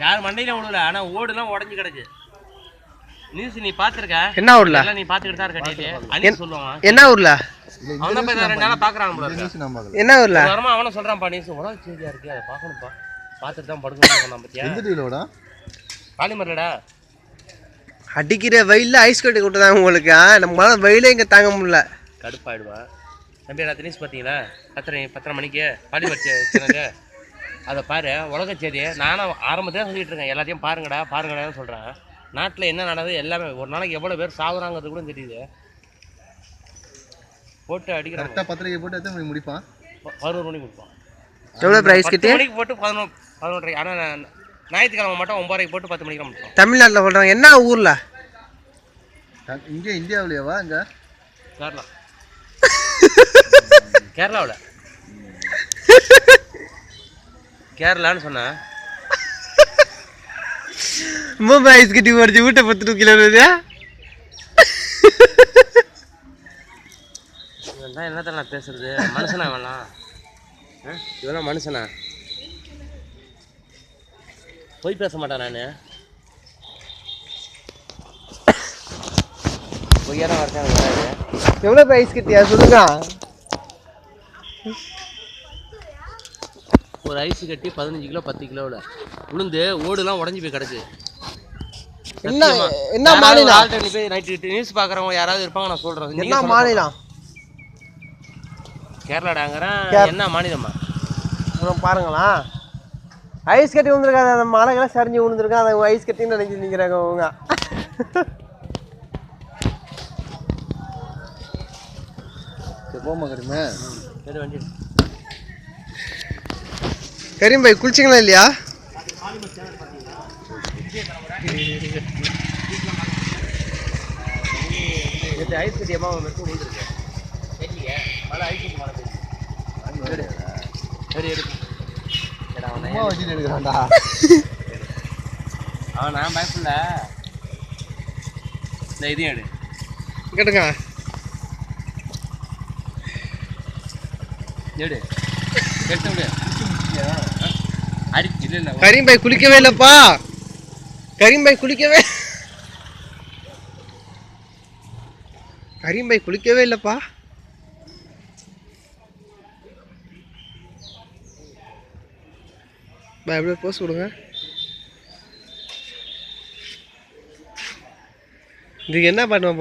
யார் மண்டையில விடல, ஆனா ஓடுலாம் உடஞ்சு கிடக்கு. நியூஸ் நீ பாத்துருக்க? என்ன ஊர்ல? நீ பாத்துக்கிட்டு தான் இருக்க டெய்லி. அனீஸ் சொல்லுவான். என்ன ஊர்ல? அவன் போய் 2 நாளா பாக்குறான் போல இருக்கு. என்ன ஊர்ல? வரமா அவனும் சொல்றான்ப்பா நியூஸ் உலக செய்தியா இருக்கு, அதை பார்க்கணும்ப்பா. பார்த்துட்டு தான் படுக்கணும்னு சொன்னான் பத்தியா? எந்த டீலோடா? பாலிமர்லடா. அடிக்கிற வெயில்ல ஐஸ் கட்டி விட்டுதான் உங்களுக்கு. நம்மளால வெயிலே இங்க தாங்க முடியல. கடுப்பாயிடுவா. தம்பி நான் நியூஸ் பார்த்தீங்களா? 10:30 மணிக்கு பாலிமர் சேனல் அதை பாரு, உலக செய்தியை. நானும் ஆரம்பத்தில் சொல்லிட்டு இருக்கேன், எல்லாத்தையும் பாருங்கடான்னு சொல்கிறேன். நாட்டில் என்ன நடக்குது எல்லாமே, ஒரு நாளைக்கு எவ்வளோ பேர் சாகுறாங்கிறது கூட தெரியுது. போட்டு அடிக்கிறாங்க. பத்திரிக்கை போட்டு எத்தனை மணிக்கு முடிப்பான்? 11 மணிக்கு முடிப்பான். எவ்வளோ ப்ரைஸ் கிட்டே? 10 மணிக்கு போட்டு 11:30. ஆனால் ஞாயிற்றுக்கிழமை மட்டும் 9:30 போட்டு 10 மணிக்கு முடிப்போம். தமிழ்நாட்டில் சொல்கிறாங்க. என்ன ஊரில்? இங்கே இந்தியாவிலேயேவா? இங்கே கேரளா. கேரளாவில் கேரளான்னு சொன்னா மும்பை ஐஸ் கட்டி உடச்சி வீட்டை 10 கிலோ என்னத்த நான் பேசுறது? மனுஷனா வேணாம், இவெல்லாம் மனுஷனா? போய் பேச மாட்டேன் நான். பொய்யாரம் வரேன். எவ்வளோ ஐஸ் கட்டியா சொல்லுங்க. ஒரு ஐஸ் கட்டி 15 கிலோ 10 கிலோவில் உளுந்து ஓடுலாம் உடஞ்சி போய் கிடக்கு. என்ன மாநிலம்? போய் நைட்டு நியூஸ் பார்க்குறவங்க யாராவது இருப்பாங்க, நான் சொல்கிறேன். என்ன மாநிலம்? கேரளாடாங்கிறேன். என்ன மாநிலமா பாருங்களா? ஐஸ் கட்டி விழுந்துருக்காது, அந்த மலைகள்லாம் சரிஞ்சு விழுந்துருக்கான். அதை ஐஸ் கட்டின்னு நினைச்சு நிற்கிறாங்க அவங்க. போமா கரீமே. சரி வண்டி கரீம் பாய் குளிச்சிங்களா இல்லையா? ஐஸ் கட்டி அம்மா மெட்டு விழுந்துருக்கு. மழை ஐஸ் கட்டி மழை பெய்யுது. சரி எடுத்து எடுக்கிறான்டா அவன். நான் பயப்படல. இந்த இதையும் எடு கேட்டுங்க. எடு எடுத்து விடு. அடிச்சு இல்லை. கரீம் பாய் குளிக்கவே இல்லைப்பா. கரீம் பாய் குளிக்கவே இல்லைப்பா. எப்படியோ போஸ்ட் கொடுங்க. இதுக்கு என்ன பண்ணுவோம்?